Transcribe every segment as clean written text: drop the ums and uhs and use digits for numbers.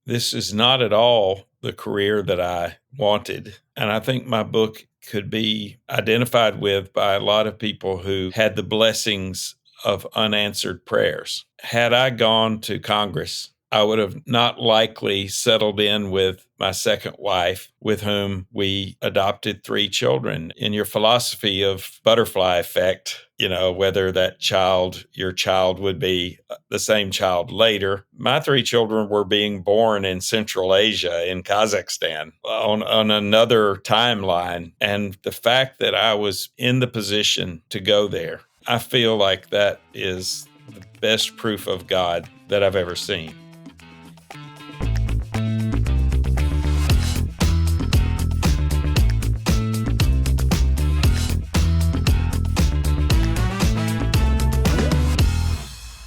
This is not at all the career that I wanted. And I think my book could be identified with by a lot of people who had the blessings of unanswered prayers. Had I gone to Congress, I would have not likely settled in with my second wife, with whom we adopted 3 children. In your philosophy of butterfly effect, whether that child, your child, would be the same child later. My 3 children were being born in Central Asia, in Kazakhstan, on another timeline. And the fact that I was in the position to go there, I feel like that is the best proof of God that I've ever seen.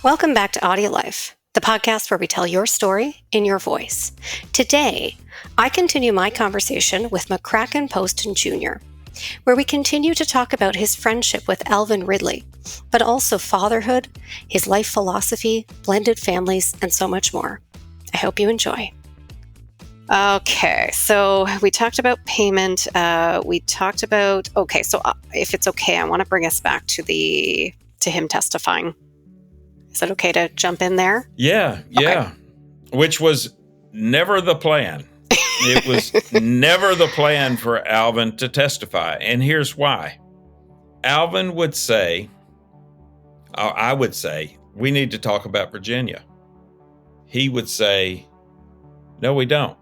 Welcome back to AudioLife, the podcast where we tell your story in your voice. Today, I continue my conversation with McCracken Poston Jr., where we continue to talk about his friendship with Alvin Ridley, but also fatherhood, his life philosophy, blended families, and so much more. I hope you enjoy. Okay, so we talked about payment. So if it's okay, I want to bring us back to him testifying. Is it okay to jump in there? Yeah. Okay. Which was never the plan. It was never the plan for Alvin to testify. And here's why. Alvin would say, I would say, we need to talk about Virginia. He would say, no, we don't,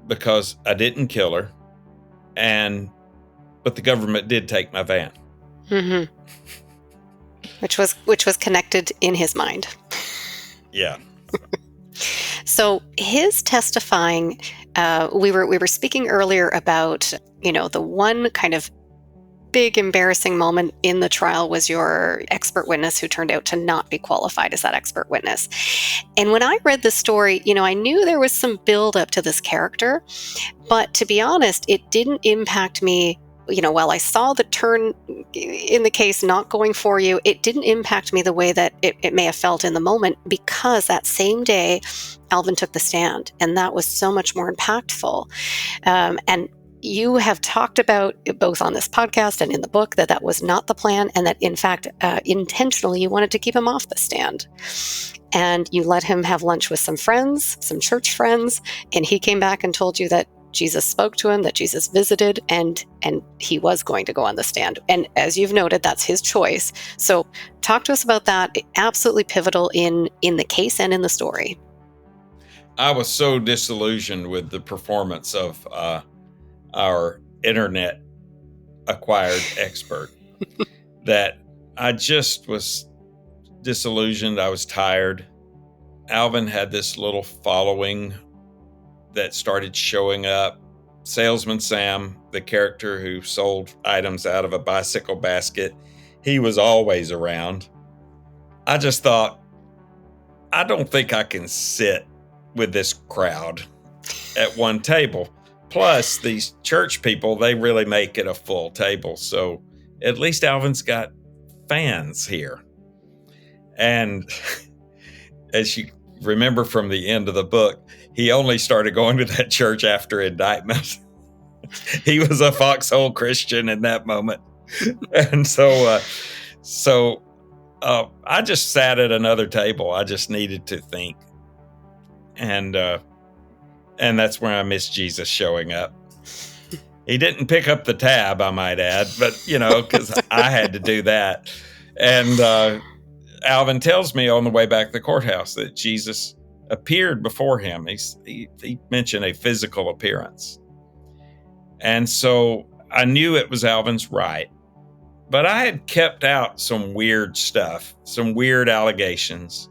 because I didn't kill her, but the government did take my van. Mm-hmm. Which was connected in his mind. Yeah. So his testifying, we were speaking earlier about, the one kind of big embarrassing moment in the trial was your expert witness who turned out to not be qualified as that expert witness. And when I read the story, I knew there was some build up to this character, but to be honest, it didn't impact me. While I saw the turn in the case not going for you, it didn't impact me the way that it may have felt in the moment, because that same day, Alvin took the stand, and that was so much more impactful. And you have talked about, both on this podcast and in the book, that was not the plan, and that, in fact, intentionally you wanted to keep him off the stand. And you let him have lunch with some friends, some church friends, and he came back and told you that Jesus spoke to him, that Jesus visited, and he was going to go on the stand. And as you've noted, that's his choice. So talk to us about that. Absolutely pivotal in the case and in the story. I was so disillusioned with the performance of our internet acquired expert that I just was disillusioned. I was tired. Alvin had this little following that started showing up. Salesman Sam, the character who sold items out of a bicycle basket, he was always around. I just thought, I don't think I can sit with this crowd at one table. Plus, these church people, they really make it a full table. So at least Alvin's got fans here. And as you remember from the end of the book, he only started going to that church after indictment. He was a foxhole Christian in that moment. And so I just sat at another table. I just needed to think. And that's where I missed Jesus showing up. He didn't pick up the tab, I might add, but, because I had to do that. And Alvin tells me on the way back to the courthouse that Jesus appeared before him. He mentioned a physical appearance. And so I knew it was Alvin's right. But I had kept out some weird stuff, some weird allegations.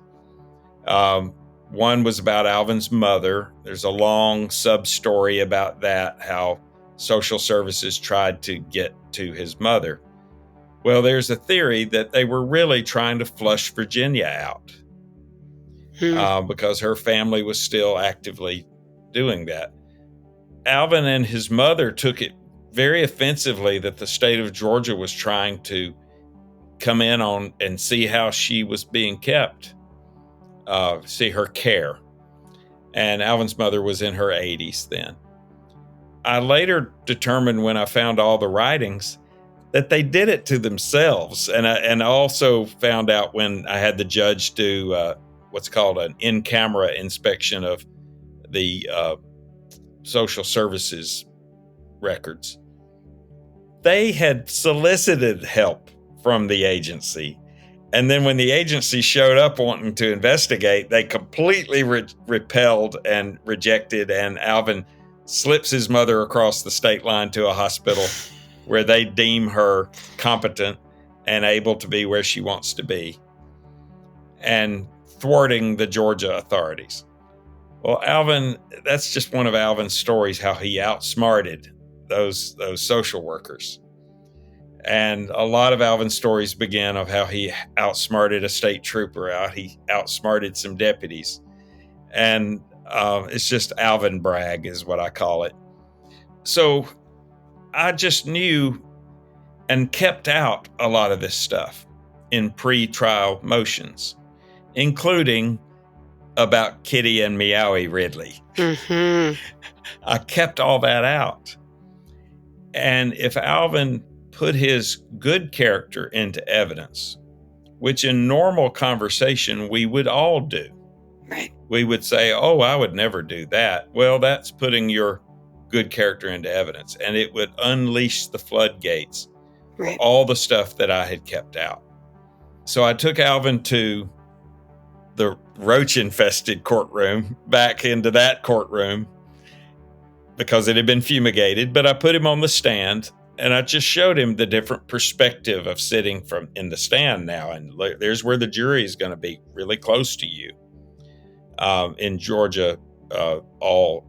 One was about Alvin's mother. There's a long sub-story about that, how social services tried to get to his mother. Well, there's a theory that they were really trying to flush Virginia out because her family was still actively doing that. Alvin and his mother took it very offensively that the state of Georgia was trying to come in on and see how she was being kept, see her care. and Alvin's mother was in her 80s then. I later determined when I found all the writings that they did it to themselves. And I also found out when I had the judge do what's called an in-camera inspection of the social services records. They had solicited help from the agency. And then when the agency showed up wanting to investigate, they completely repelled and rejected. And Alvin slips his mother across the state line to a hospital where they deem her competent and able to be where she wants to be, and thwarting the Georgia authorities. Well, Alvin, that's just one of Alvin's stories, how he outsmarted those social workers. And a lot of Alvin's stories begin of how he outsmarted a state trooper out. He outsmarted some deputies. And it's just Alvin brag is what I call it. So I just knew and kept out a lot of this stuff in pre-trial motions, including about Kitty and Meowie Ridley. Mm-hmm. I kept all that out. And if Alvin put his good character into evidence, which in normal conversation we would all do. Right. We would say, oh, I would never do that. Well, that's putting your good character into evidence, and it would unleash the floodgates for all the stuff that I had kept out. So I took Alvin to the roach-infested courtroom, back into that courtroom, because it had been fumigated, but I put him on the stand, and I just showed him the different perspective of sitting from in the stand now. And there's where the jury is going to be really close to you. In Georgia, all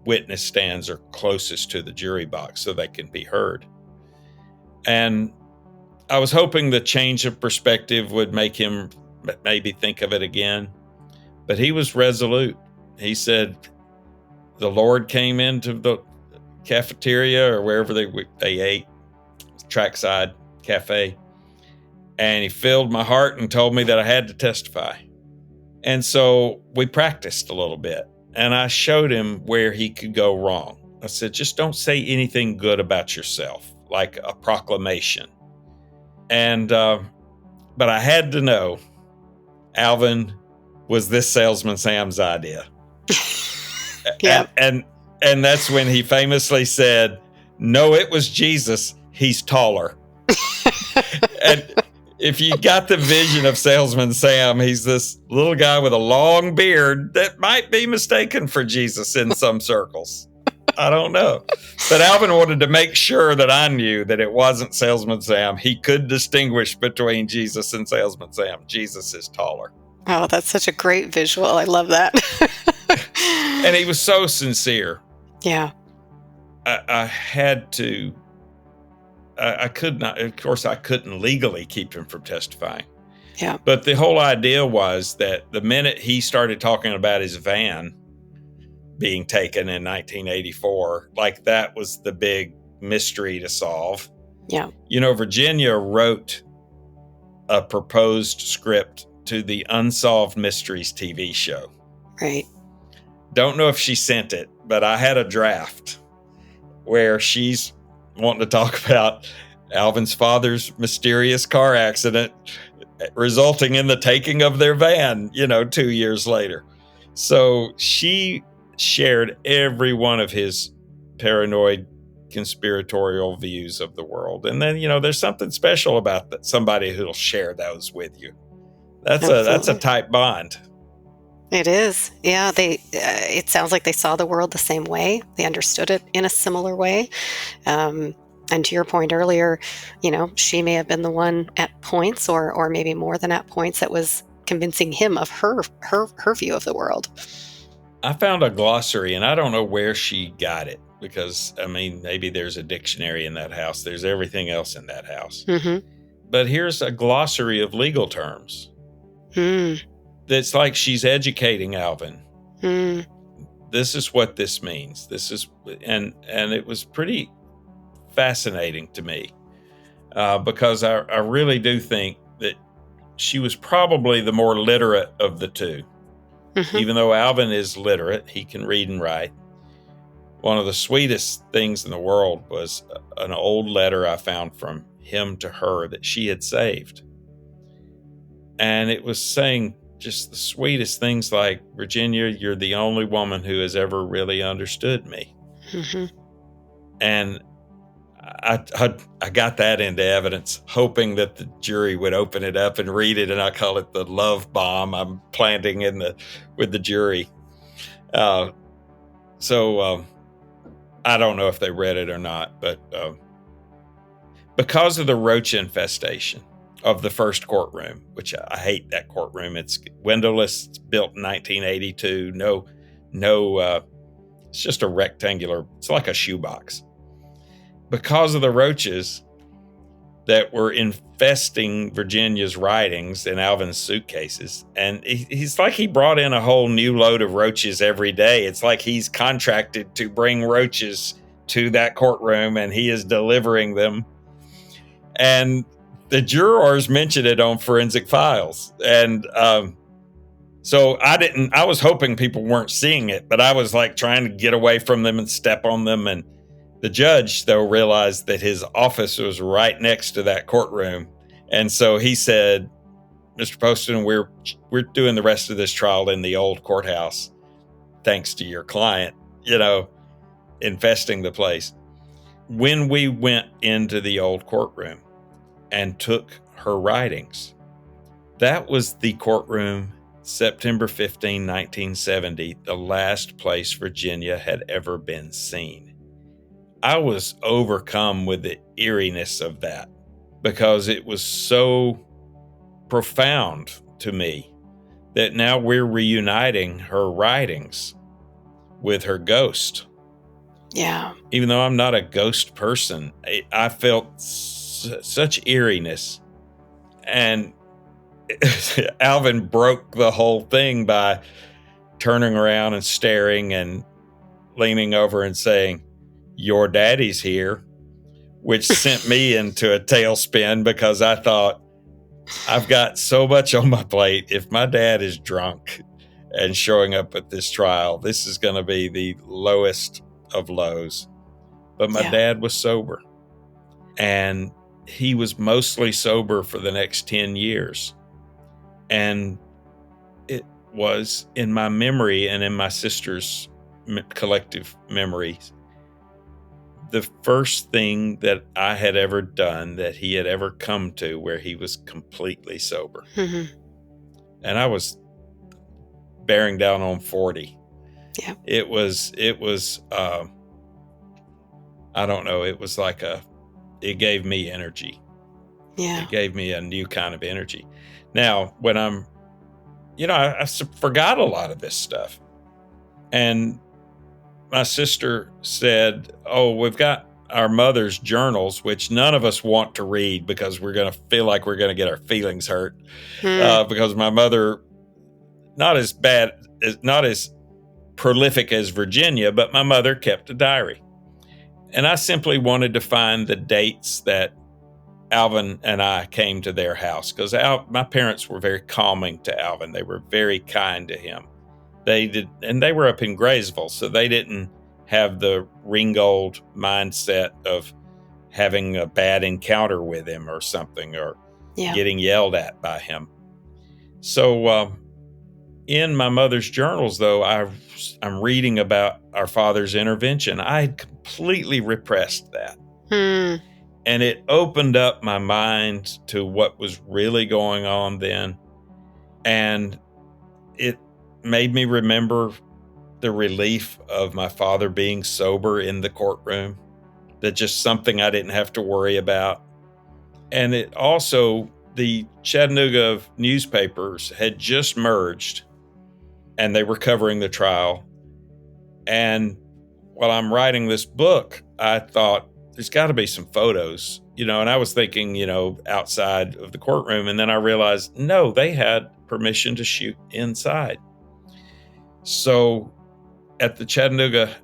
witness stands are closest to the jury box so they can be heard. And I was hoping the change of perspective would make him maybe think of it again. But he was resolute. He said the Lord came into the cafeteria or wherever they ate, Trackside Cafe, and he filled my heart and told me that I had to testify. And so we practiced a little bit, and I showed him where he could go wrong. I said, just don't say anything good about yourself, like a proclamation. And but I had to know Alvin was this salesman Sam's idea. Yeah. And that's when he famously said, no, it was Jesus. He's taller. And if you got the vision of Salesman Sam, he's this little guy with a long beard that might be mistaken for Jesus in some circles. I don't know. But Alvin wanted to make sure that I knew that it wasn't Salesman Sam. He could distinguish between Jesus and Salesman Sam. Jesus is taller. Oh, that's such a great visual. I love that. And he was so sincere. Yeah. I had to. I could not. Of course, I couldn't legally keep him from testifying. Yeah. But the whole idea was that the minute he started talking about his van being taken in 1984, like that was the big mystery to solve. Yeah. You know, Virginia wrote a proposed script to the Unsolved Mysteries TV show. Right. Don't know if she sent it, but I had a draft where she's wanting to talk about Alvin's father's mysterious car accident resulting in the taking of their van, 2 years later. So she shared every one of his paranoid conspiratorial views of the world. And then, there's something special about that, somebody who'll share those with you. That's a tight bond. It is. Yeah. It sounds like they saw the world the same way. They understood it in a similar way. And to your point earlier, she may have been the one at points or maybe more than at points that was convincing him of her view of the world. I found a glossary, and I don't know where she got it because, maybe there's a dictionary in that house. There's everything else in that house. Mm-hmm. But here's a glossary of legal terms. That's like she's educating Alvin. This is what this means. This is, and it was pretty fascinating to me because I really do think that she was probably the more literate of the two. Even though Alvin is literate, he can read and write. One of the sweetest things in the world was an old letter I found from him to her that she had saved. And it was saying just the sweetest things like, Virginia, you're the only woman who has ever really understood me. And I got that into evidence, hoping that the jury would open it up and read it. And I call it the love bomb I'm planting with the jury. So I don't know if they read it or not, but because of the roach infestation of the first courtroom, which I hate that courtroom. It's windowless. It's built in 1982. No, it's just a rectangular, it's like a shoebox. Because of the roaches that were infesting Virginia's writings and Alvin's suitcases, and he's like he brought in a whole new load of roaches every day. It's like he's contracted to bring roaches to that courtroom, and he is delivering them. And the jurors mentioned it on Forensic Files. And so I was hoping people weren't seeing it, but I was like trying to get away from them and step on them. And the judge, though, realized that his office was right next to that courtroom. And so he said, Mr. Poston, we're doing the rest of this trial in the old courthouse, thanks to your client, infesting the place. When we went into the old courtroom and took her writings, that was the courtroom, September 15, 1970, the last place Virginia had ever been seen. I was overcome with the eeriness of that because it was so profound to me that now we're reuniting her writings with her ghost. Yeah. Even though I'm not a ghost person, I felt such eeriness. And Alvin broke the whole thing by turning around and staring and leaning over and saying, "Your daddy's here," which sent me into a tailspin because I thought, I've got so much on my plate. If my dad is drunk and showing up at this trial, this is going to be the lowest of lows. But my dad was sober, and he was mostly sober for the next 10 years. And it was in my memory and in my sister's collective memories, the first thing that I had ever done that he had ever come to where he was completely sober. And I was bearing down on 40. Yeah. It was I don't know. It was like it gave me energy. Yeah. It gave me a new kind of energy. Now, when I forgot a lot of this stuff. And my sister said, "Oh, we've got our mother's journals, which none of us want to read because we're going to feel like we're going to get our feelings hurt." Because my mother, not as prolific as Virginia, but my mother kept a diary. And I simply wanted to find the dates that Alvin and I came to their house, because my parents were very calming to Alvin. They were very kind to him. They were up in Graysville, so they didn't have the Ringgold mindset of having a bad encounter with him or something, or getting yelled at by him. So in my mother's journals, though, I'm reading about our father's intervention. I had completely repressed that. And it opened up my mind to what was really going on then. And it made me remember the relief of my father being sober in the courtroom, that just something I didn't have to worry about. And it also, the Chattanooga newspapers had just merged and they were covering the trial. And while I'm writing this book, I thought there's got to be some photos, and I was thinking, outside of the courtroom. And then I realized, no, they had permission to shoot inside. So at the Chattanooga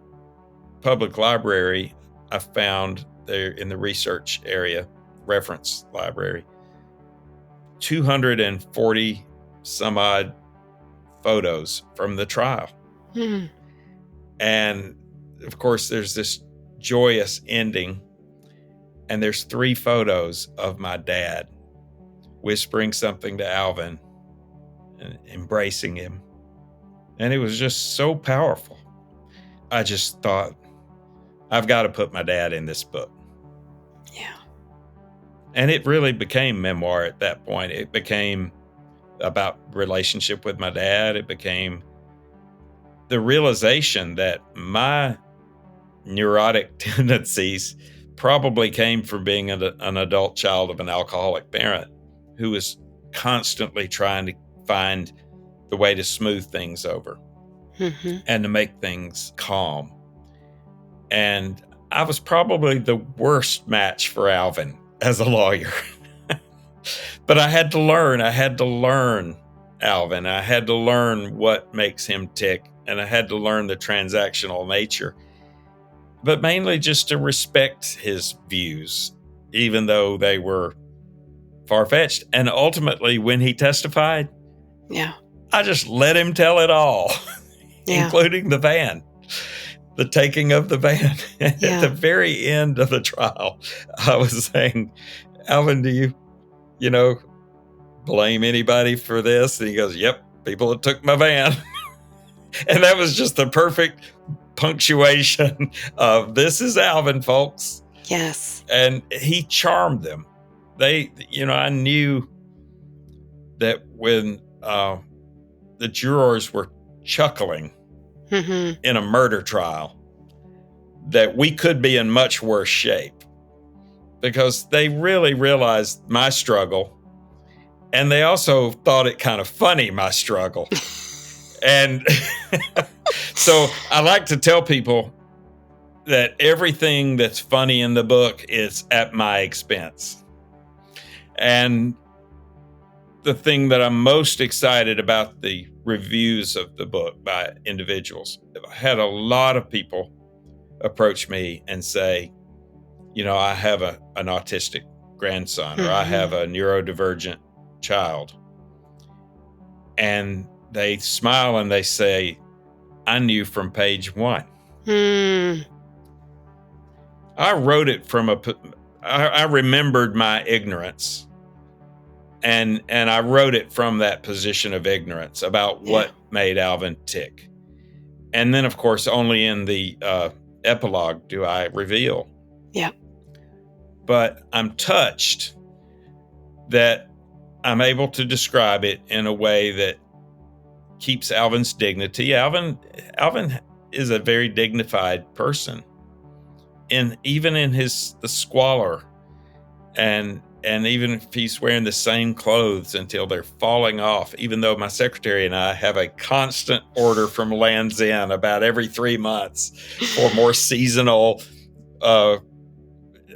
Public Library, I found there in the research area, reference library, 240 some odd photos from the trial. Hmm. And of course, there's this joyous ending. And there's 3 photos of my dad whispering something to Alvin and embracing him. And it was just so powerful. I just thought, I've got to put my dad in this book. Yeah. And it really became memoir at that point. It became about relationship with my dad. It became the realization that my neurotic tendencies probably came from being an adult child of an alcoholic parent who was constantly trying to find the way to smooth things over and to make things calm. And I was probably the worst match for Alvin as a lawyer. But I had to learn. I had to learn Alvin. I had to learn what makes him tick. And I had to learn the transactional nature. But mainly just to respect his views, even though they were far-fetched. And ultimately, when he testified, I just let him tell it all, including the van, the taking of the van. At the very end of the trial, I was saying, Alvin, do you blame anybody for this? And he goes, yep, people that took my van. And that was just the perfect punctuation of this is Alvin, folks. Yes. And he charmed them. I knew that when the jurors were chuckling in a murder trial, that we could be in much worse shape because they really realized my struggle. And they also thought it kind of funny, my struggle. And so I like to tell people that everything that's funny in the book is at my expense. And the thing that I'm most excited about the reviews of the book by individuals, I had a lot of people approach me and say, I have an autistic grandson, or I have a neurodivergent child. And they smile and they say, I knew from page 1. I wrote it I remembered my ignorance. And I wrote it from that position of ignorance about what made Alvin tick. And then, of course, only in the epilogue do I reveal. Yeah. But I'm touched that I'm able to describe it in a way that keeps Alvin's dignity. Alvin is a very dignified person, and even in the squalor, and even if he's wearing the same clothes until they're falling off, even though my secretary and I have a constant order from Land's End about every 3 months for more seasonal.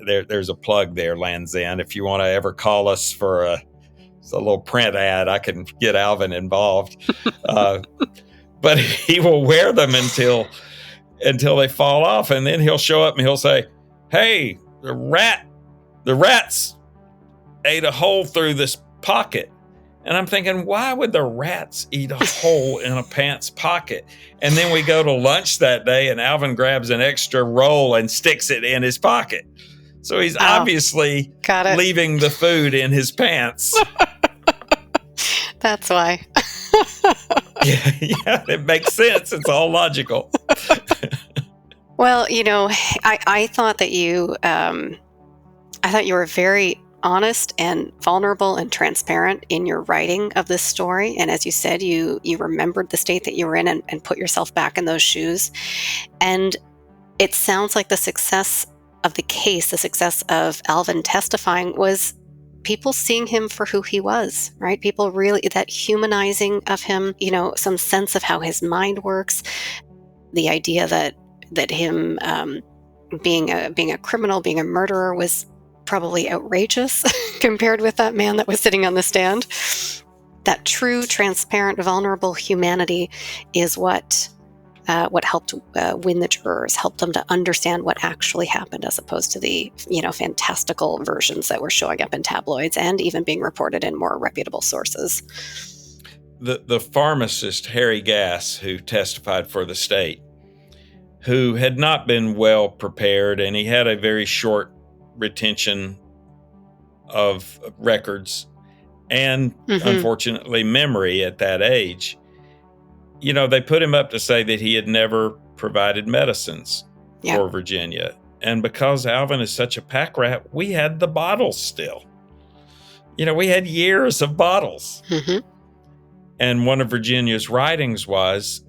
There's a plug there, Land's End. If you want to ever call us for a little print ad, I can get Alvin involved. But he will wear them until they fall off. And then he'll show up and he'll say, hey, the rats ate a hole through this pocket. And I'm thinking, why would the rats eat a hole in a pants pocket? And then we go to lunch that day and Alvin grabs an extra roll and sticks it in his pocket. So he's obviously leaving the food in his pants. That's why. Yeah, it makes sense. It's all logical. Well, I thought that you were very honest and vulnerable and transparent in your writing of this story. And as you said, you remembered the state that you were in and put yourself back in those shoes. And it sounds like the success of the case, the success of Alvin testifying, was people seeing him for who he was, right? People really, that humanizing of him, some sense of how his mind works, the idea that him being a criminal, being a murderer was probably outrageous compared with that man that was sitting on the stand. That true, transparent, vulnerable humanity is what helped win the jurors, helped them to understand what actually happened, as opposed to the fantastical versions that were showing up in tabloids and even being reported in more reputable sources. the pharmacist, Harry Gass, who testified for the state, who had not been well prepared, and he had a very short retention of records and, unfortunately, memory at that age. They put him up to say that he had never provided medicines for Virginia. And because Alvin is such a pack rat, we had the bottles still. We had years of bottles. And one of Virginia's writings was,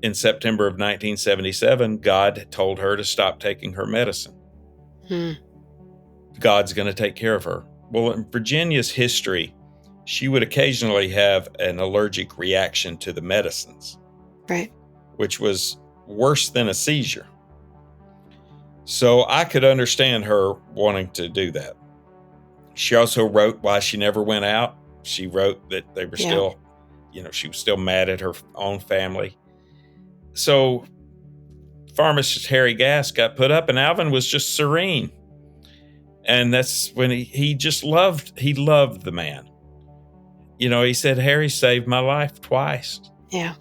in September of 1977, God told her to stop taking her medicine. God's going to take care of her. Well, in Virginia's history, she would occasionally have an allergic reaction to the medicines. Right. Which was worse than a seizure. So I could understand her wanting to do that. She also wrote why she never went out. She wrote that they were still, she was still mad at her own family. So pharmacist Harry Gass got put up, and Alvin was just serene. And that's when he loved the man. He said, Harry saved my life twice. Yeah.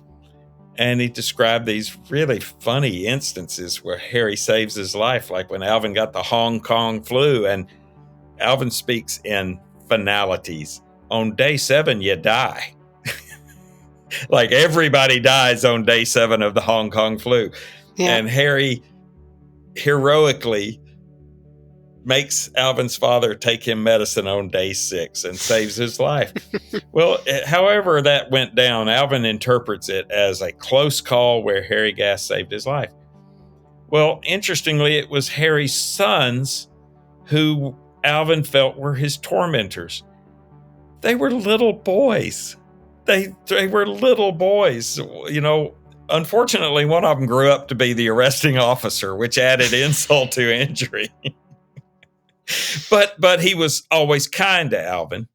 And he described these really funny instances where Harry saves his life, like when Alvin got the Hong Kong flu, and Alvin speaks in finalities. On day 7, you die. Like everybody dies on day 7 of the Hong Kong flu. Yeah. And Harry heroically makes Alvin's father take him medicine on day 6 and saves his life. Well, however that went down, Alvin interprets it as a close call where Harry Gass saved his life. Well, interestingly, it was Harry's sons who Alvin felt were his tormentors. They were little boys. They were little boys. Unfortunately, one of them grew up to be the arresting officer, which added insult to injury. But he was always kind to Alvin.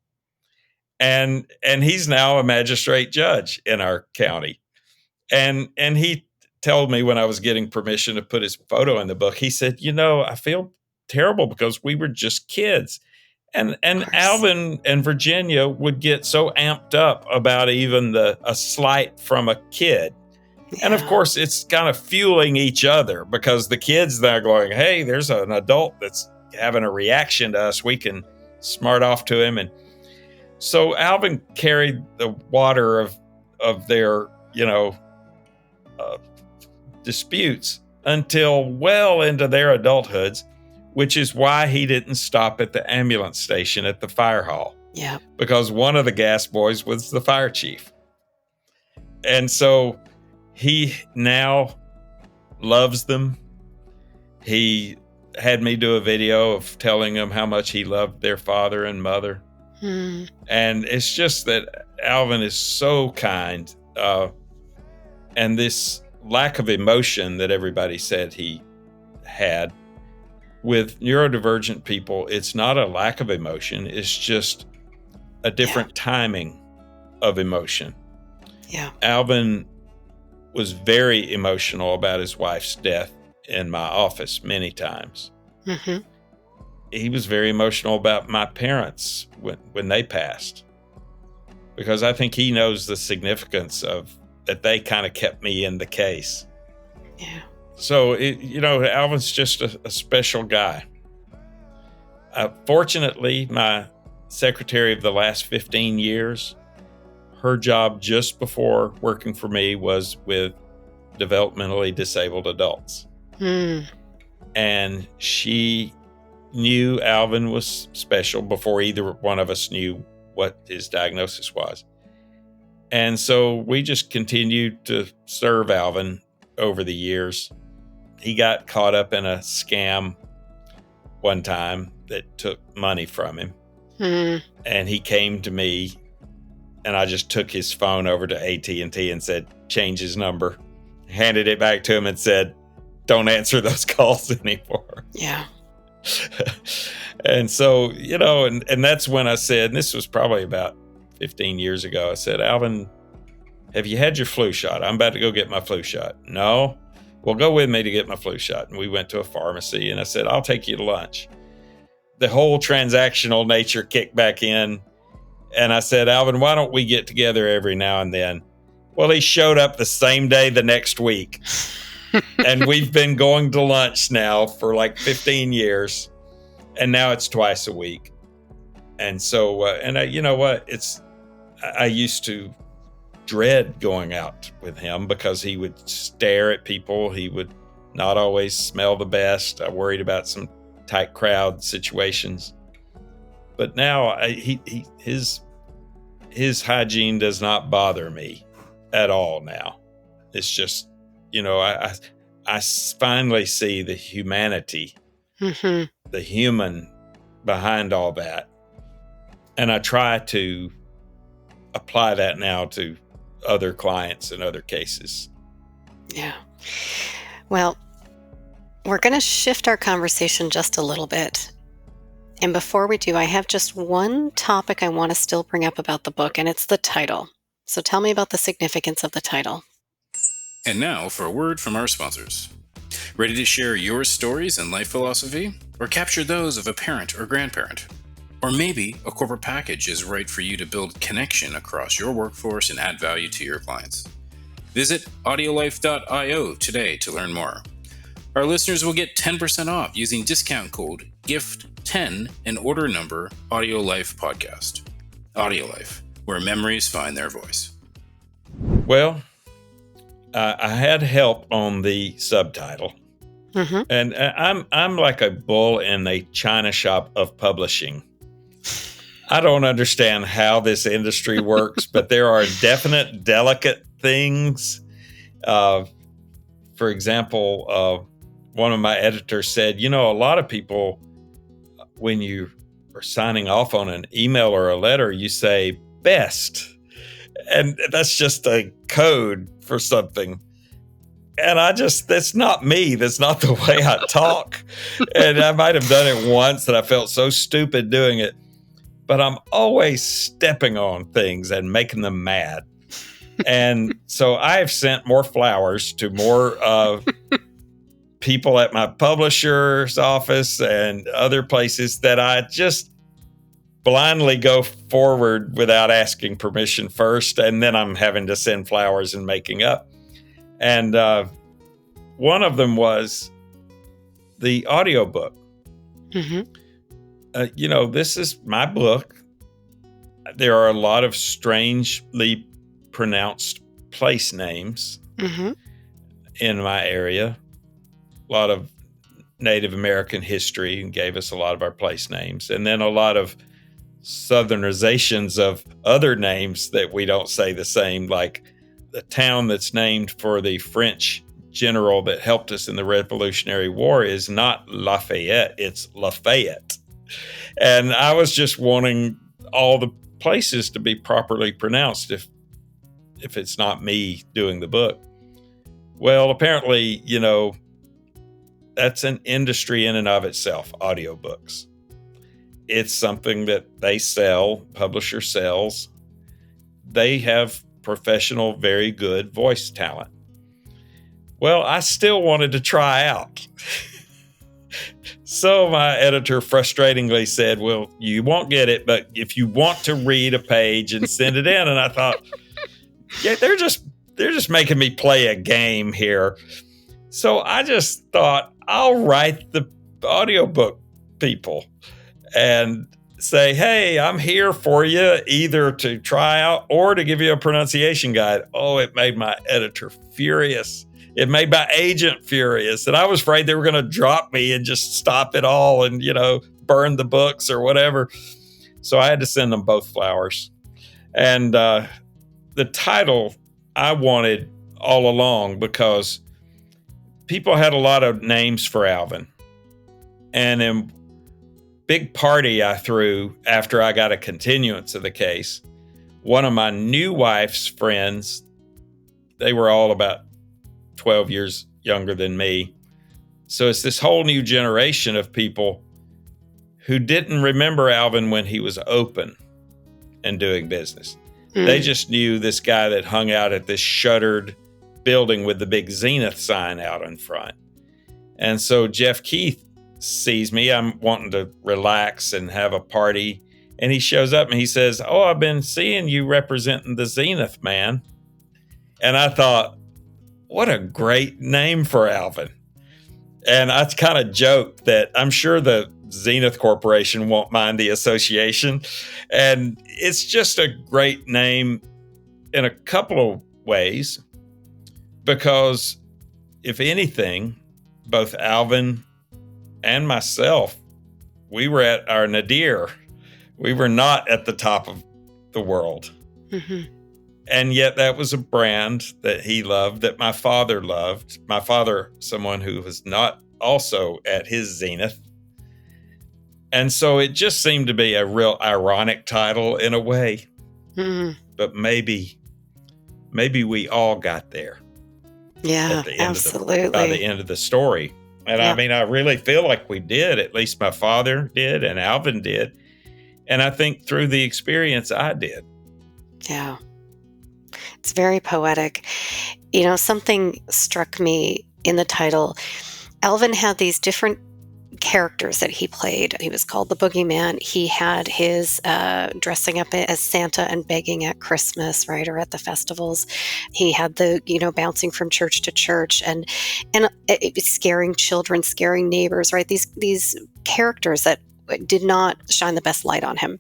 And he's now a magistrate judge in our county. And he told me when I was getting permission to put his photo in the book, he said, I feel terrible because we were just kids. And Alvin and Virginia would get so amped up about even a slight from a kid. Yeah. And of course, it's kind of fueling each other because the kids, they're going, hey, there's an adult that's having a reaction to us. We can smart off to him. And so Alvin carried the water of their, disputes until well into their adulthoods, which is why he didn't stop at the ambulance station at the fire hall. Yeah. Because one of the Gass boys was the fire chief. And so he now loves them. He had me do a video of telling them how much he loved their father and mother. And it's just that Alvin is so kind. And this lack of emotion that everybody said he had, with neurodivergent people, it's not a lack of emotion. It's just a different timing of emotion. Yeah. Alvin was very emotional about his wife's death in my office many times. He was very emotional about my parents when they passed, because I think he knows the significance of that. They kind of kept me in the case. Yeah. So, Alvin's just a special guy. Fortunately, my secretary of the last 15 years, her job just before working for me was with developmentally disabled adults. And she knew Alvin was special before either one of us knew what his diagnosis was. And so we just continued to serve Alvin over the years. He got caught up in a scam one time that took money from him. And he came to me, and I just took his phone over to AT&T and said, change his number. Handed it back to him and said, don't answer those calls anymore. Yeah. And so, and that's when I said, and this was probably about 15 years ago, I said, Alvin, have you had your flu shot? I'm about to go get my flu shot. No. Well, go with me to get my flu shot. And we went to a pharmacy, and I said, I'll take you to lunch. The whole transactional nature kicked back in. And I said, Alvin, why don't we get together every now and then? Well, he showed up the same day the next week. And we've been going to lunch now for like 15 years. And now it's twice a week. And so, you know what? I used to dread going out with him because he would stare at people. He would not always smell the best. I worried about some tight crowd situations. But now his hygiene does not bother me at all now. It's just, I finally see the humanity, the human behind all that. And I try to apply that now to other clients and other cases. Yeah. Well, we're going to shift our conversation just a little bit. And before we do, I have just one topic I want to still bring up about the book, and it's the title. So tell me about the significance of the title. And now for a word from our sponsors. Ready to share your stories and life philosophy? Or capture those of a parent or grandparent? Or maybe a corporate package is right for you to build connection across your workforce and add value to your clients. Visit audiolife.io today to learn more. Our listeners will get 10% off using discount code GIFT10 and order number AudioLife Podcast. AudioLife, where memories find their voice. Well, I had help on the subtitle. And I'm like a bull in a china shop of publishing. I don't understand how this industry works, but there are definite delicate things. For example, one of my editors said, a lot of people, when you are signing off on an email or a letter, you say best. And that's just a code for something. And that's not me. That's not the way I talk. And I might have done it once and I felt so stupid doing it. But I'm always stepping on things and making them mad. And so I've sent more flowers to more people at my publisher's office and other places that I just blindly go forward without asking permission first. And then I'm having to send flowers and making up. And one of them was the audiobook. This is my book. There are a lot of strangely pronounced place names in my area. A lot of Native American history and gave us a lot of our place names. And then a lot of Southernerizations of other names that we don't say the same, like the town that's named for the French general that helped us in the Revolutionary War is not Lafayette, it's Lafayette. And I was just wanting all the places to be properly pronounced if it's not me doing the book. Well, apparently, that's an industry in and of itself, audiobooks. It's something that they sell, publisher sells. They have professional, very good voice talent. Well, I still wanted to try out. So my editor frustratingly said, well, you won't get it, but if you want to read a page and send it in. And I thought, yeah, they're just making me play a game here. So I just thought I'll write the audiobook people and say, hey, I'm here for you, either to try out or to give you a pronunciation guide. Oh, it made my editor furious. It made my agent furious. And I was afraid they were going to drop me and just stop it all and, burn the books or whatever. So I had to send them both flowers. And the title I wanted all along because people had a lot of names for Alvin. And in big party I threw after I got a continuance of the case, one of my new wife's friends, they were all about 12 years younger than me. So it's this whole new generation of people who didn't remember Alvin when he was open and doing business. They just knew this guy that hung out at this shuttered building with the big Zenith sign out in front. And so Jeff Keith sees me. I'm wanting to relax and have a party. And he shows up and he says, "Oh, I've been seeing you representing the Zenith Man." And I thought, what a great name for Alvin. And I kind of joked that I'm sure the Zenith Corporation won't mind the association. And it's just a great name in a couple of ways, because if anything, both Alvin and myself, we were at our nadir. We were not at the top of the world. Mm-hmm. And yet that was a brand that he loved, that my father loved. My father, someone who was not also at his zenith. And so it just seemed to be a real ironic title in a way. Mm-hmm. But maybe we all got there. Yeah, at the end absolutely. By the end of the story. And yeah. I mean, I really feel like we did. At least my father did and Alvin did. And I think through the experience, I did. Yeah. It's very poetic. Something struck me in the title. Alvin had these different characters that he played. He was called the Boogeyman. He had his dressing up as Santa and begging at Christmas, right, or at the festivals. He had the, bouncing from church to church and scaring children, scaring neighbors, right? These characters that did not shine the best light on him.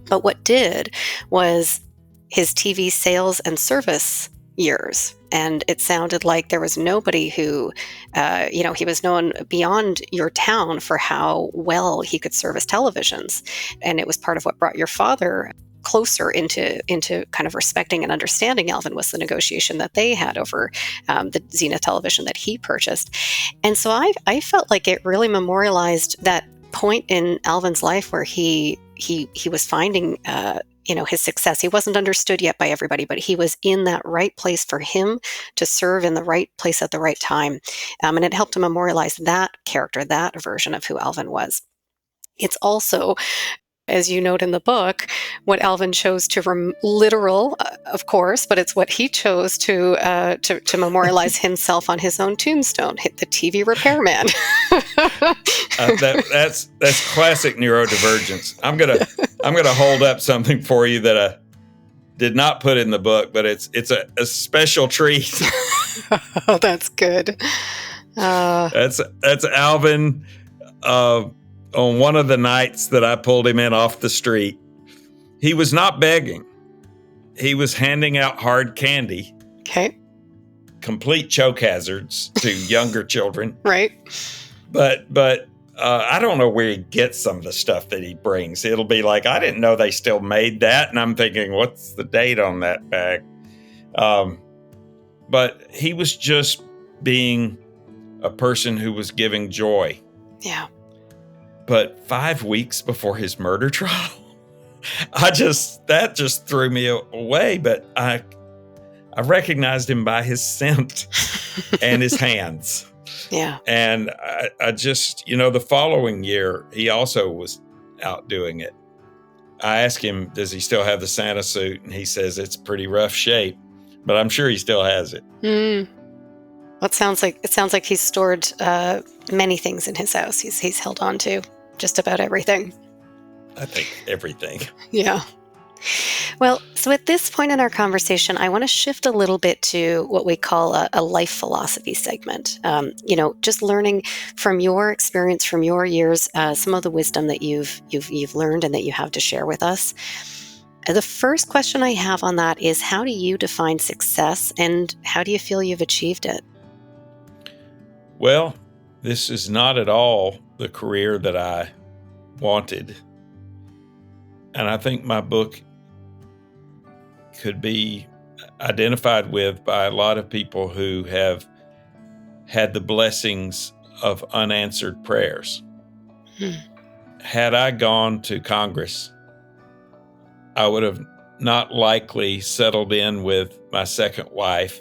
But what did was his TV sales and service years. And it sounded like there was nobody who, he was known beyond your town for how well he could service televisions. And it was part of what brought your father closer into kind of respecting and understanding Alvin, was the negotiation that they had over the Zenith television that he purchased. And so I felt like it really memorialized that point in Alvin's life where he was finding his success. He wasn't understood yet by everybody, but he was in that right place for him to serve in the right place at the right time. And it helped to memorialize that character, that version of who Alvin was. It's also, as you note in the book, what Alvin chose to literal, of course, but it's what he chose to memorialize himself on his own tombstone, hit the TV repairman. That's classic neurodivergence. I'm gonna hold up something for you that I did not put in the book, but it's a special treat. Oh, that's good. That's Alvin. On one of the nights that I pulled him in off the street, he was not begging. He was handing out hard candy. Okay. Complete choke hazards to younger children. Right. But I don't know where he gets some of the stuff that he brings. It'll be like, I didn't know they still made that. And I'm thinking, what's the date on that bag? But he was just being a person who was giving joy. Yeah. But 5 weeks before his murder trial, that just threw me away. But I recognized him by his scent and his hands. Yeah. And I just, the following year, he also was out doing it. I asked him, does he still have the Santa suit? And he says it's pretty rough shape, but I'm sure he still has it. Mm. Well, it sounds like he's stored many things in his house. He's held on to just about everything. I think everything. Yeah. Well, so at this point in our conversation, I want to shift a little bit to what we call a life philosophy segment. Just learning from your experience, from your years, some of the wisdom that you've learned and that you have to share with us. The first question I have on that is, how do you define success, and how do you feel you've achieved it? Well, this is not at all the career that I wanted. And I think my book could be identified with by a lot of people who have had the blessings of unanswered prayers. Had I gone to Congress, I would have not likely settled in with my second wife,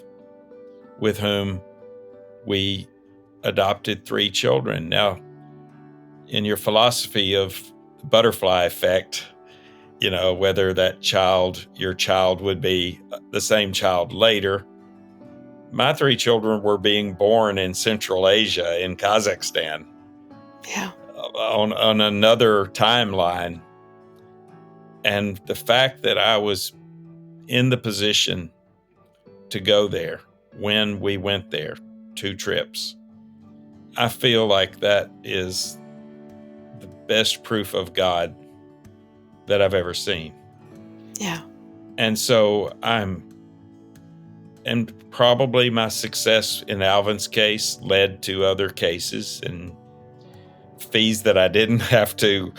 with whom we adopted 3 children. Now, in your philosophy of the butterfly effect, whether your child would be the same child later. My 3 children were being born in Central Asia, in Kazakhstan. Yeah. On another timeline. And the fact that I was in the position to go there when we went there, 2 trips, I feel like that is the best proof of God that I've ever seen. Yeah. And so and probably my success in Alvin's case led to other cases and fees that I didn't have to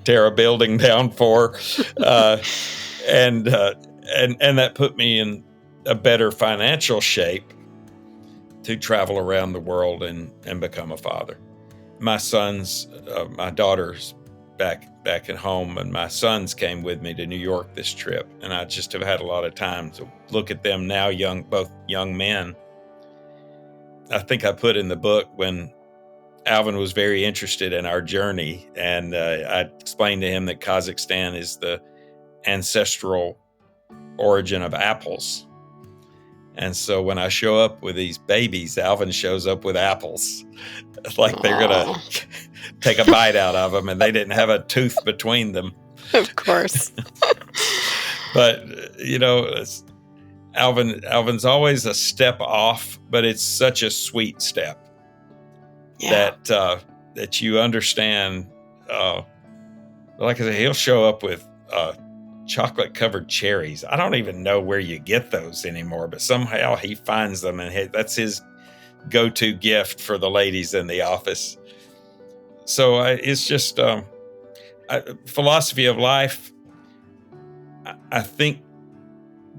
tear a building down for. And that put me in a better financial shape to travel around the world and become a father. My sons, my daughters back at home, and my sons came with me to New York this trip, and I just have had a lot of time to look at them now, both young men. I think I put in the book when Alvin was very interested in our journey, and I explained to him that Kazakhstan is the ancestral origin of apples. And so when I show up with these babies, Alvin shows up with apples, like they're going to take a bite out of them, and they didn't have a tooth between them. Of course. But, Alvin's always a step off, but it's such a sweet step. Yeah. That you understand. Like I said, he'll show up with chocolate covered cherries. I don't even know where you get those anymore, but somehow he finds them, and that's his go-to gift for the ladies in the office. So it's just philosophy of life. I think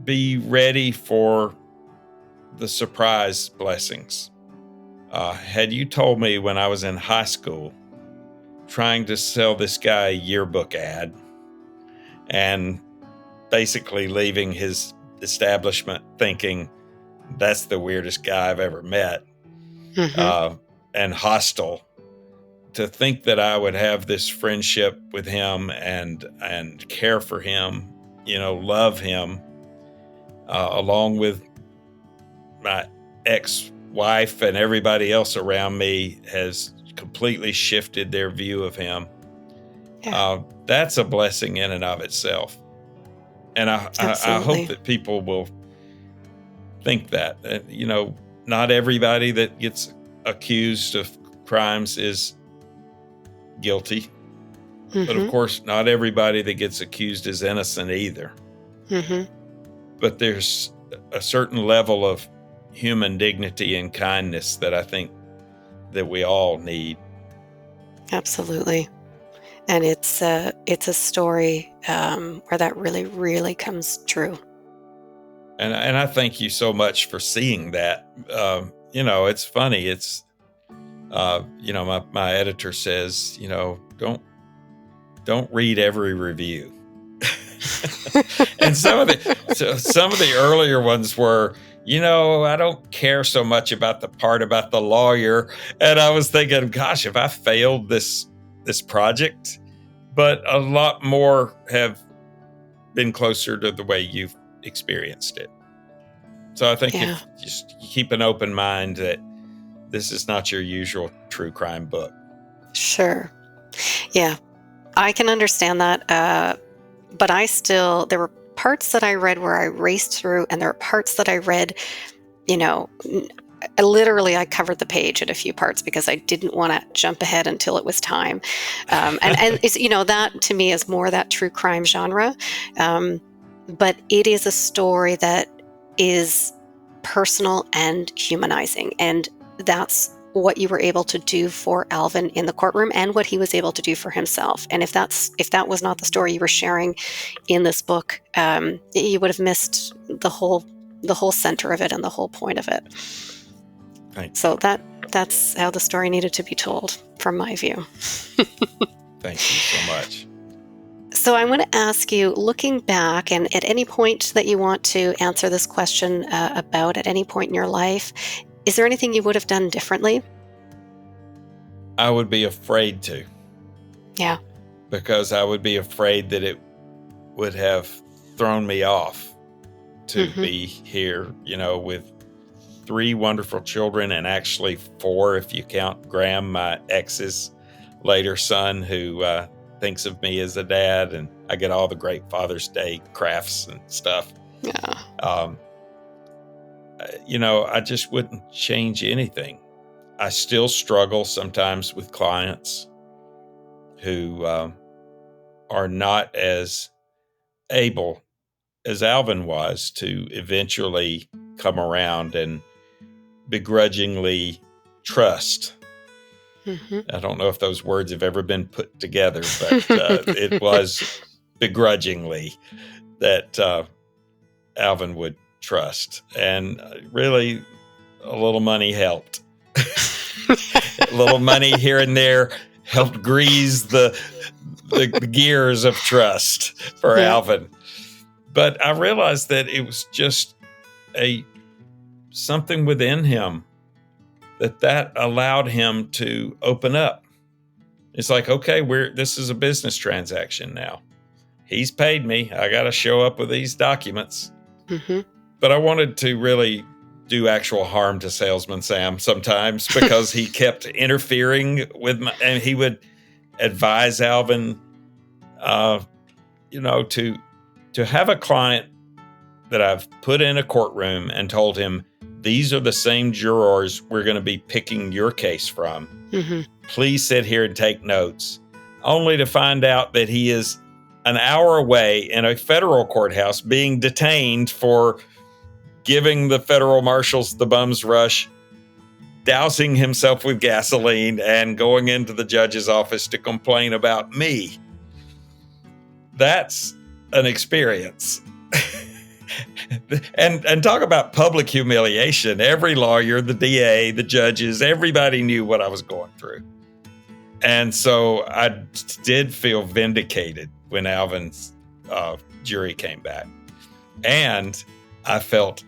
be ready for the surprise blessings. Had you told me when I was in high school trying to sell this guy a yearbook ad and basically leaving his establishment thinking that's the weirdest guy I've ever met, and hostile, to think that I would have this friendship with him and care for him, love him, along with my ex-wife and everybody else around me, has completely shifted their view of him. Yeah. That's a blessing in and of itself. And I hope that people will think that, not everybody that gets accused of crimes is guilty. But of course, not everybody that gets accused is innocent either. But there's a certain level of human dignity and kindness that I think that we all need. Absolutely. And it's a story where that really, really comes true. And I thank you so much for seeing that. It's funny. It's, my editor says, don't read every review. And some of the earlier ones were, I don't care so much about the part about the lawyer. And I was thinking, gosh, if I failed this project, but a lot more have been closer to the way you've experienced it. So I think if you keep an open mind that this is not your usual true crime book. Sure. Yeah, I can understand that. But there were parts that I read where I raced through, and there are parts that I read, literally I covered the page at a few parts because I didn't want to jump ahead until it was time. And it's, that to me is more that true crime genre. But it is a story that is personal and humanizing. And that's what you were able to do for Alvin in the courtroom and what he was able to do for himself. And if that was not the story you were sharing in this book, you would have missed the whole center of it and the whole point of it. Thanks. So that's how the story needed to be told, from my view. Thank you so much. So I want to ask you, looking back, and at any point that you want to answer this question about at any point in your life, is there anything you would have done differently? I would be afraid to. Yeah. Because I would be afraid that it would have thrown me off to be here, with 3 wonderful children, and actually 4 if you count Graham, my ex's later son, who thinks of me as a dad. And I get all the great Father's Day crafts and stuff. Yeah. I just wouldn't change anything. I still struggle sometimes with clients who are not as able as Alvin was to eventually come around and begrudgingly trust. Mm-hmm. I don't know if those words have ever been put together, but it was begrudgingly that Alvin would trust. And really, a little money helped. A little money here and there helped grease the gears of trust for Alvin. But I realized that it was just something within him that allowed him to open up. It's like, okay, this is a business transaction now. He's paid me. I got to show up with these documents. Mm-hmm. But I wanted to really do actual harm to Salesman Sam sometimes because he kept interfering with and he would advise Alvin, to have a client that I've put in a courtroom and told him, these are the same jurors we're going to be picking your case from. Mm-hmm. Please sit here and take notes, only to find out that he is an hour away in a federal courthouse being detained for giving the federal marshals the bum's rush, dousing himself with gasoline, and going into the judge's office to complain about me. That's an experience. And talk about public humiliation. Every lawyer, the DA, the judges, everybody knew what I was going through. And so I did feel vindicated when Alvin's jury came back. And I felt,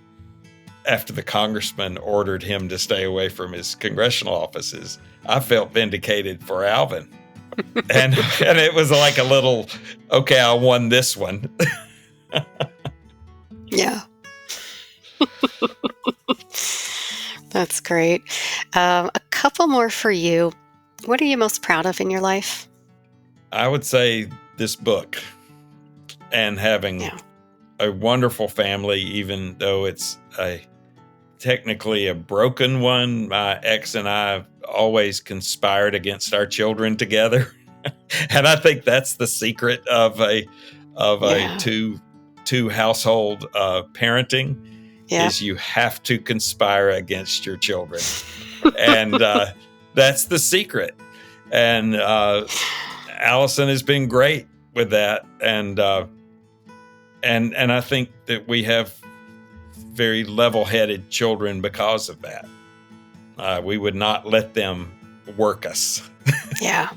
after the congressman ordered him to stay away from his congressional offices, I felt vindicated for Alvin. and it was like a little, okay, I won this one. Yeah. That's great. A couple more for you. What are you most proud of in your life? I would say this book and having a wonderful family, even though it's technically a broken one. My ex and I always conspired against our children together. And I think that's the secret of a two household parenting is you have to conspire against your children. And that's the secret. And Allison has been great with that. And I think that we have very level-headed children because of that. We would not let them work us. Yeah.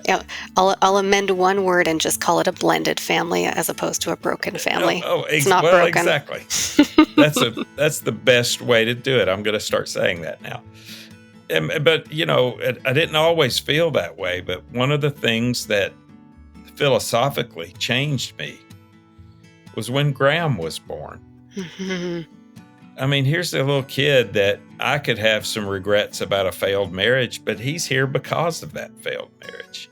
Yeah, I'll amend one word and just call it a blended family as opposed to a broken family. It's not broken. Exactly. That's the best way to do it. I'm going to start saying that now. But I didn't always feel that way. But one of the things that philosophically changed me was when Graham was born. Mm-hmm. I mean, here's a little kid that I could have some regrets about a failed marriage, but he's here because of that failed marriage.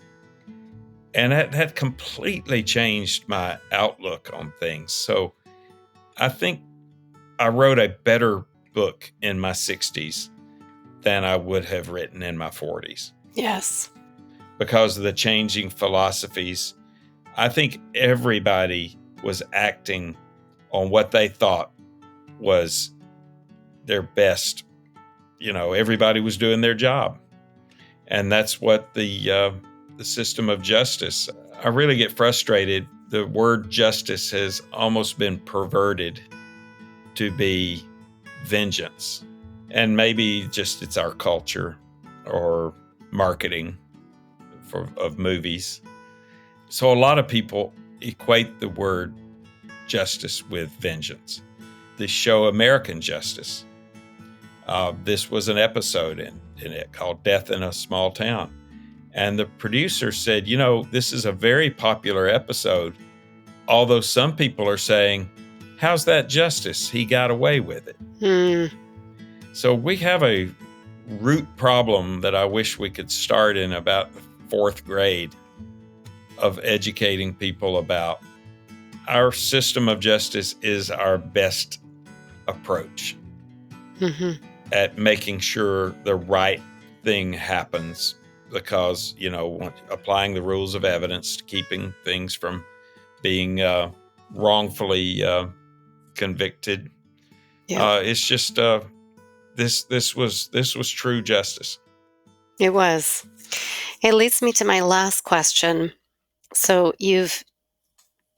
And that completely changed my outlook on things. So I think I wrote a better book in my 60s than I would have written in my 40s. Yes. Because of the changing philosophies. I think everybody was acting on what they thought was their best. Everybody was doing their job. And that's what the system of justice, I really get frustrated. The word justice has almost been perverted to be vengeance. And maybe just it's our culture or marketing of movies. So a lot of people equate the word justice with vengeance. The show American Justice, this was an episode in it called Death in a Small Town. And the producer said, this is a very popular episode, although some people are saying, how's that justice? He got away with it. So we have a root problem that I wish we could start in about the 4th grade of educating people about our system of justice is our best approach at making sure the right thing happens, because, applying the rules of evidence, keeping things from being wrongfully convicted. It's just this was true justice. It was. It leads me to my last question. So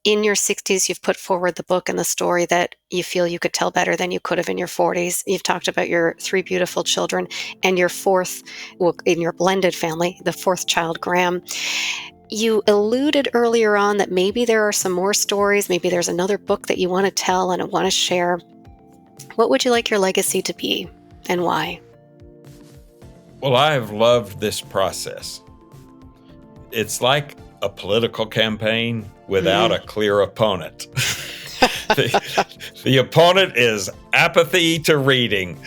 in your 60s, you've put forward the book and the story that you feel you could tell better than you could have in your 40s. You've talked about your 3 beautiful children and your fourth, in your blended family, the 4th child, Graham. You alluded earlier on that maybe there are some more stories, maybe there's another book that you want to tell and want to share. What would you like your legacy to be, and why? Well, I have loved this process. It's like a political campaign without a clear opponent. The opponent is apathy to reading.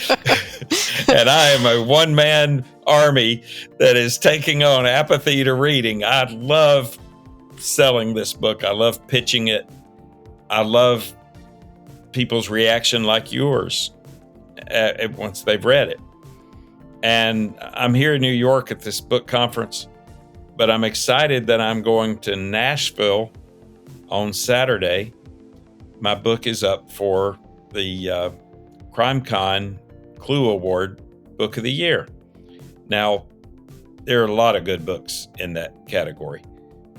And I am a one-man army that is taking on apathy to reading. I love selling this book. I love pitching it. I love people's reaction like yours once they've read it. And I'm here in New York at this book conference, but I'm excited that I'm going to Nashville on Saturday. My book is up for the CrimeCon Clue Award Book of the Year. Now, there are a lot of good books in that category,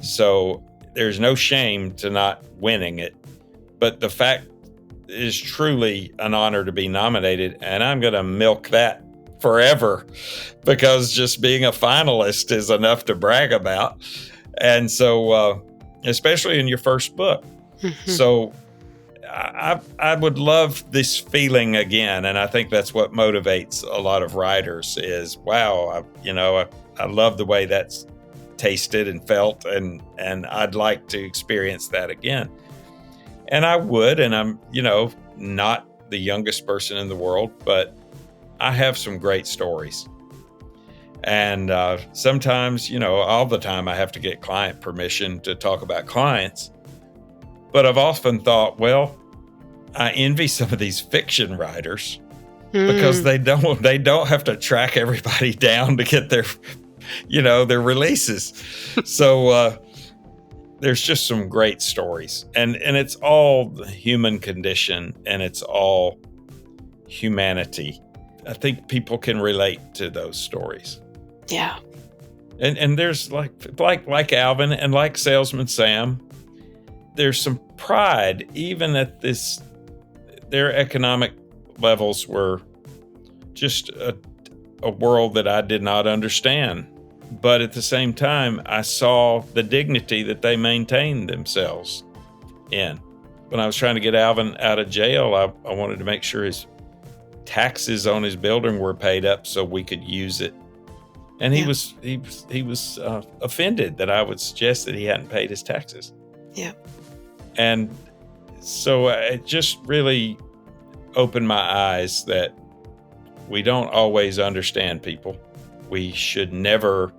so there's no shame to not winning it. But the fact is truly an honor to be nominated, and I'm going to milk that forever, because just being a finalist is enough to brag about. And so, especially in your first book. So I would love this feeling again. And I think that's what motivates a lot of writers is, wow, I love the way that's tasted and felt, and I'd like to experience that again. And I would, and I'm, not the youngest person in the world, but I have some great stories. And sometimes, all the time I have to get client permission to talk about clients. But I've often thought, well, I envy some of these fiction writers because they don't have to track everybody down to get their, their releases. So there's just some great stories, and it's all the human condition, and it's all humanity. I think people can relate to those stories. Yeah. And there's like Alvin and like Salesman Sam, there's some pride, even at their economic levels were just a world that I did not understand. But at the same time, I saw the dignity that they maintained themselves in. When I was trying to get Alvin out of jail, I wanted to make sure his taxes on his building were paid up so we could use it. And he was offended that I would suggest that he hadn't paid his taxes. Yeah. And so it just really opened my eyes that we don't always understand people. We should never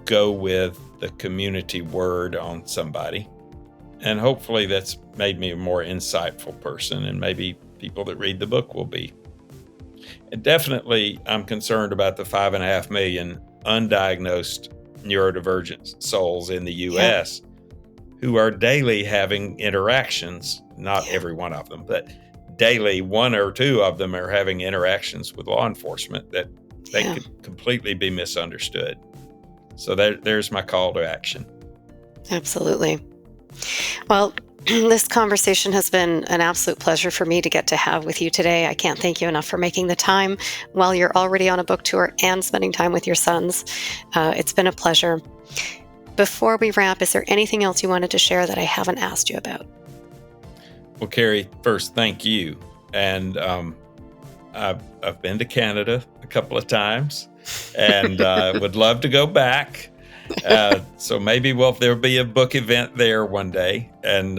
go with the community word on somebody. And hopefully that's made me a more insightful person, and maybe people that read the book will be. And definitely, I'm concerned about the 5.5 million undiagnosed neurodivergent souls in the U.S. who are daily having interactions, not every one of them, but daily 1 or 2 of them are having interactions with law enforcement that they could completely be misunderstood. So there's my call to action. Absolutely. Well, this conversation has been an absolute pleasure for me to get to have with you today. I can't thank you enough for making the time while you're already on a book tour and spending time with your sons. It's been a pleasure. Before we wrap, is there anything else you wanted to share that I haven't asked you about? Well, Carrie, first, thank you. And I've been to Canada a couple of times, and would love to go back. So maybe there'll be a book event there one day. And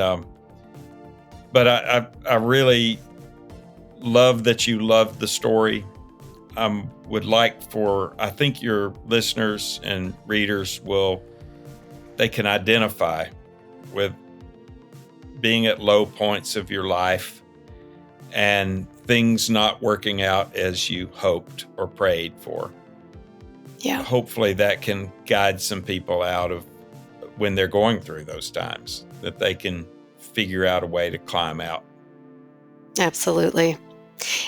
but I really love that you love the story. Would like I think your listeners and readers will they can identify with being at low points of your life and things not working out as you hoped or prayed for. Yeah. Hopefully that can guide some people out of when they're going through those times, that they can figure out a way to climb out. Absolutely.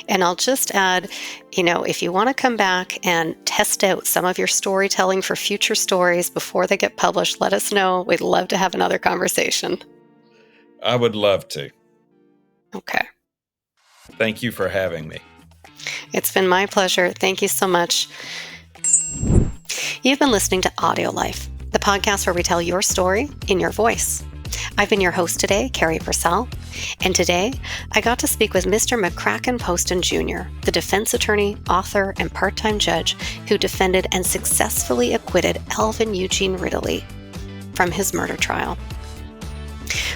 And I'll just add, if you want to come back and test out some of your storytelling for future stories before they get published, let us know. We'd love to have another conversation. I would love to. Okay. Thank you for having me. It's been my pleasure. Thank you so much. You've been listening to AudioLife, the podcast where we tell your story in your voice. I've been your host today, Carrie Purcell, and today I got to speak with Mr. McCracken Poston Jr., the defense attorney, author, and part-time judge who defended and successfully acquitted Alvin Eugene Ridley from his murder trial.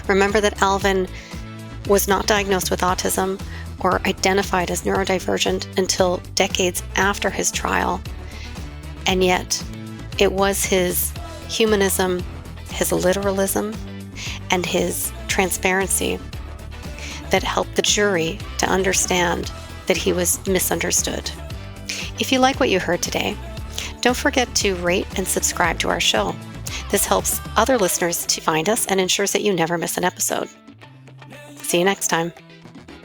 Remember that Alvin was not diagnosed with autism or identified as neurodivergent until decades after his trial, and yet it was his humanism, his literalism, and his transparency that helped the jury to understand that he was misunderstood. If you like what you heard today, don't forget to rate and subscribe to our show. This helps other listeners to find us and ensures that you never miss an episode. See you next time.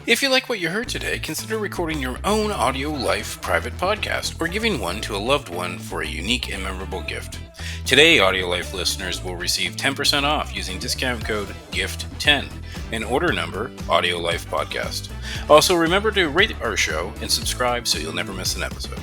If you like what you heard today, consider recording your own AudioLife private podcast or giving one to a loved one for a unique and memorable gift. Today, AudioLife listeners will receive 10% off using discount code GIFT10 and order number AudioLife Podcast. Also, remember to rate our show and subscribe so you'll never miss an episode.